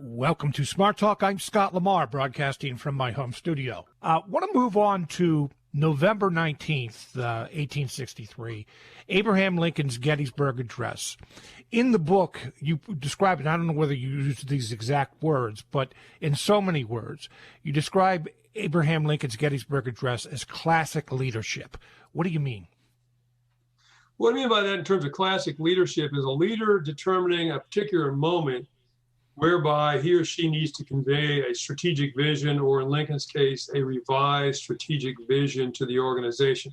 Welcome to Smart Talk. I'm Scott LaMar, broadcasting from my home studio. Want to move on to November 19th, 1863, Abraham Lincoln's Gettysburg Address. In the book, you describe it, I don't know whether you use these exact words, but in so many words, you describe Abraham Lincoln's Gettysburg Address as classic leadership. What do you mean? What I mean by that in terms of classic leadership is a leader determining a particular moment whereby he or she needs to convey a strategic vision, or in Lincoln's case, a revised strategic vision to the organization.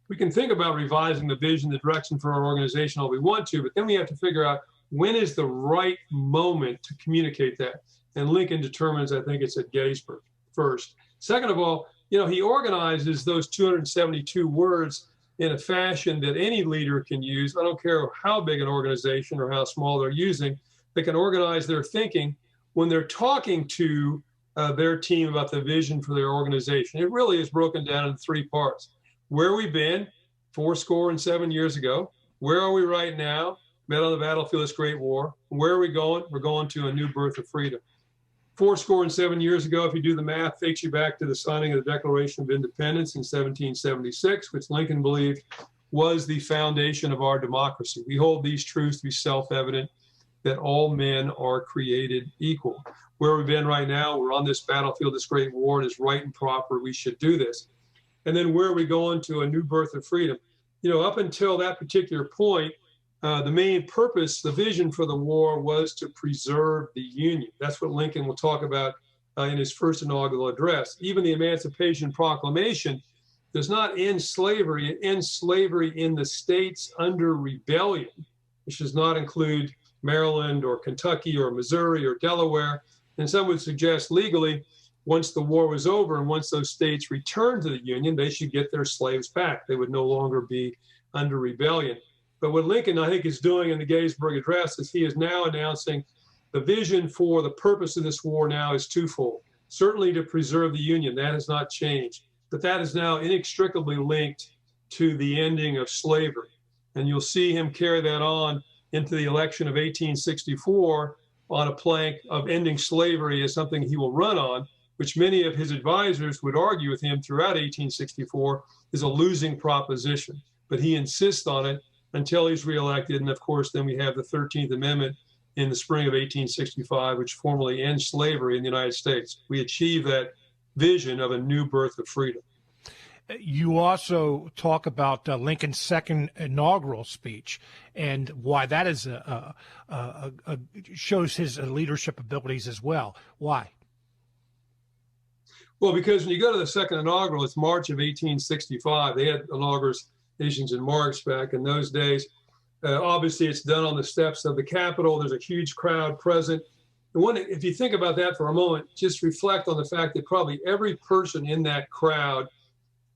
We can think about revising the vision, the direction for our organization all we want to, but then we have to figure out when is the right moment to communicate that. And Lincoln determines, I think it's at Gettysburg first. Second of all, he organizes those 272 words in a fashion that any leader can use. I don't care how big an organization or how small they're using. They can organize their thinking when they're talking to their team about the vision for their organization. It really is broken down into three parts. Where we've been 77 years ago. Where are we right now? Met on the battlefield of this great war. Where are we going? We're going to a new birth of freedom. 77 years ago, if you do the math, takes you back to the signing of the Declaration of Independence in 1776, which Lincoln believed was the foundation of our democracy. We hold these truths to be self-evident, that all men are created equal. Where we've been right now, we're on this battlefield, this great war, and it's right and proper, we should do this. And then where are we going to a new birth of freedom? Up until that particular point, the main purpose, the vision for the war was to preserve the Union. That's what Lincoln will talk about in his first inaugural address. Even the Emancipation Proclamation does not end slavery. It ends slavery in the states under rebellion, which does not include Maryland or Kentucky or Missouri or Delaware. And some would suggest legally, once the war was over and once those states returned to the Union, they should get their slaves back. They would no longer be under rebellion. But what Lincoln, I think, is doing in the Gettysburg Address is he is now announcing the vision for the purpose of this war now is twofold. Certainly to preserve the Union, that has not changed, but that is now inextricably linked to the ending of slavery. And you'll see him carry that on into the election of 1864 on a plank of ending slavery as something he will run on, which many of his advisors would argue with him throughout 1864 is a losing proposition. But he insists on it until he's reelected. And of course, then we have the 13th Amendment in the spring of 1865, which formally ends slavery in the United States. We achieve that vision of a new birth of freedom. You also talk about Lincoln's second inaugural speech and why that is shows his leadership abilities as well. Why? Well, because when you go to the second inaugural, it's March of 1865. They had inaugurations in March back in those days. Obviously, it's done on the steps of the Capitol. There's a huge crowd present. If you think about that for a moment, just reflect on the fact that probably every person in that crowd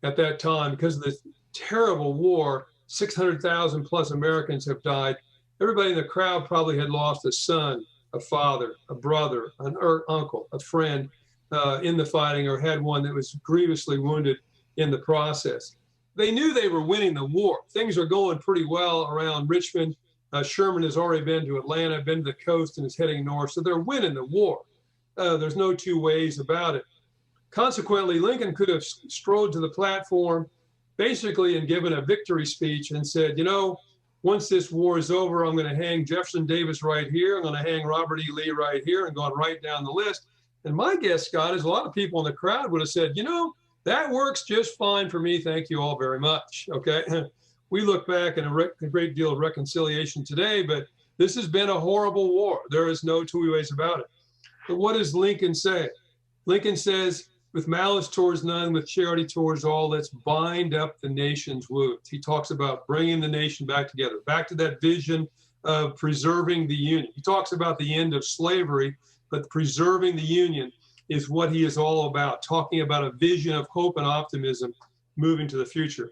at that time, because of the terrible war, 600,000 plus Americans have died. Everybody in the crowd probably had lost a son, a father, a brother, an uncle, a friend in the fighting, or had one that was grievously wounded in the process. They knew they were winning the war. Things are going pretty well around Richmond. Sherman has already been to Atlanta, been to the coast, and is heading north. So they're winning the war. There's no two ways about it. Consequently, Lincoln could have strode to the platform basically and given a victory speech and said, once this war is over, I'm going to hang Jefferson Davis right here. I'm going to hang Robert E. Lee right here, and going right down the list. And my guess, Scott, is a lot of people in the crowd would have said, that works just fine for me. Thank you all very much. Okay. We look back and a great deal of reconciliation today, but this has been a horrible war. There is no two ways about it. But what does Lincoln say? Lincoln says, with malice towards none, with charity towards all, let's bind up the nation's wounds. He talks about bringing the nation back together, back to that vision of preserving the Union. He talks about the end of slavery, but preserving the Union is what he is all about, talking about a vision of hope and optimism moving to the future.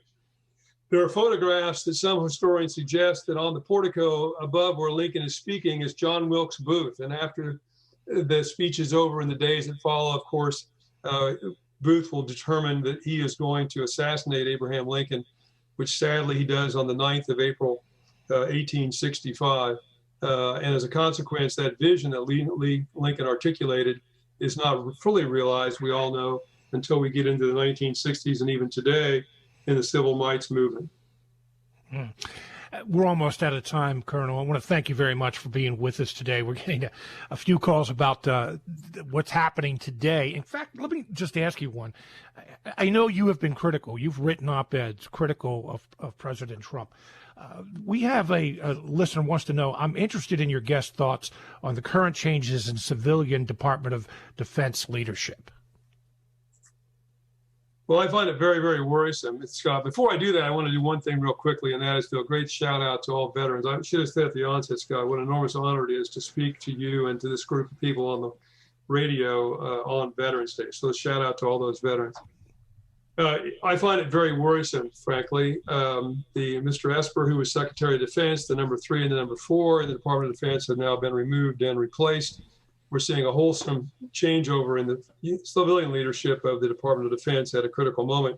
There are photographs that some historians suggest that on the portico above where Lincoln is speaking is John Wilkes Booth. And after the speech is over in the days that follow, of course, Booth will determine that he is going to assassinate Abraham Lincoln, which sadly he does on the 9th of April, 1865. And as a consequence, that vision that Lincoln articulated is not fully realized, we all know, until we get into the 1960s and even today in the civil rights movement. We're almost out of time, Colonel. I want to thank you very much for being with us today. We're getting a few calls about what's happening today. In fact, let me just ask you one. I know you have been critical. You've written op-eds critical of President Trump. We have a listener wants to know, I'm interested in your guest thoughts on the current changes in civilian Department of Defense leadership. Well, I find it very, very worrisome, Scott. Before I do that, I want to do one thing real quickly, and that is do a great shout out to all veterans. I should have said at the onset, Scott, what an enormous honor it is to speak to you and to this group of people on the radio on Veterans Day. So a shout out to all those veterans. I find it very worrisome, frankly. Mr. Esper, who was Secretary of Defense, the number 3 and the number 4 in the Department of Defense have now been removed and replaced. We're seeing a wholesome changeover in the civilian leadership of the Department of Defense at a critical moment.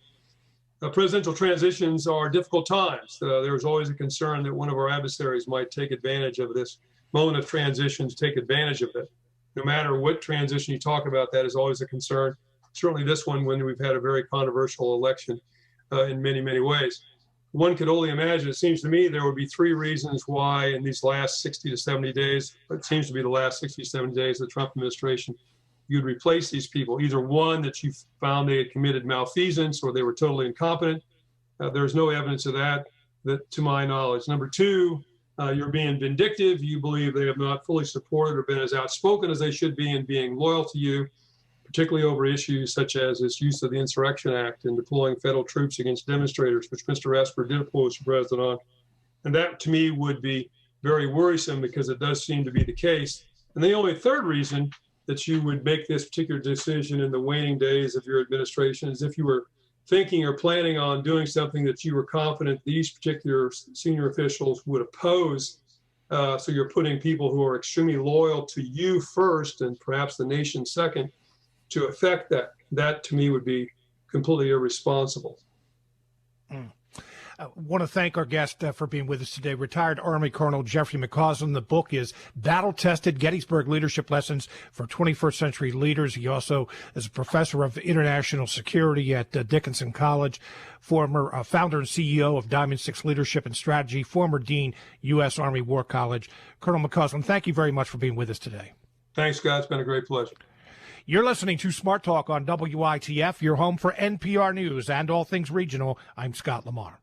Presidential transitions are difficult times. There's always a concern that one of our adversaries might take advantage of this moment of transition to take advantage of it. No matter what transition you talk about, that is always a concern. Certainly this one, when we've had a very controversial election in many, many ways. One could only imagine, it seems to me, there would be 3 reasons why in these last 60 to 70 days, it seems to be the last 60 to 70 days of the Trump administration, you'd replace these people. Either one, that you found they had committed malfeasance or they were totally incompetent. There's no evidence of that to my knowledge. Number 2, you're being vindictive. You believe they have not fully supported or been as outspoken as they should be in being loyal to you, particularly over issues such as this use of the Insurrection Act and deploying federal troops against demonstrators, which Mr. Esper did oppose the president on. And that, to me, would be very worrisome because it does seem to be the case. And the only third reason that you would make this particular decision in the waning days of your administration is if you were thinking or planning on doing something that you were confident these particular senior officials would oppose. So you're putting people who are extremely loyal to you first and perhaps the nation second to affect that. That to me would be completely irresponsible. I want to thank our guest for being with us today, retired Army Colonel Jeffrey McCausland. The book is Battle-Tested Gettysburg Leadership Lessons for 21st Century Leaders. He also is a professor of international security at Dickinson College, former founder and CEO of Diamond 6 Leadership and Strategy, former dean, U.S. Army War College. Colonel McCausland, thank you very much for being with us today. Thanks, Scott. It's been a great pleasure. You're listening to Smart Talk on WITF, your home for NPR News and all things regional. I'm Scott LaMar.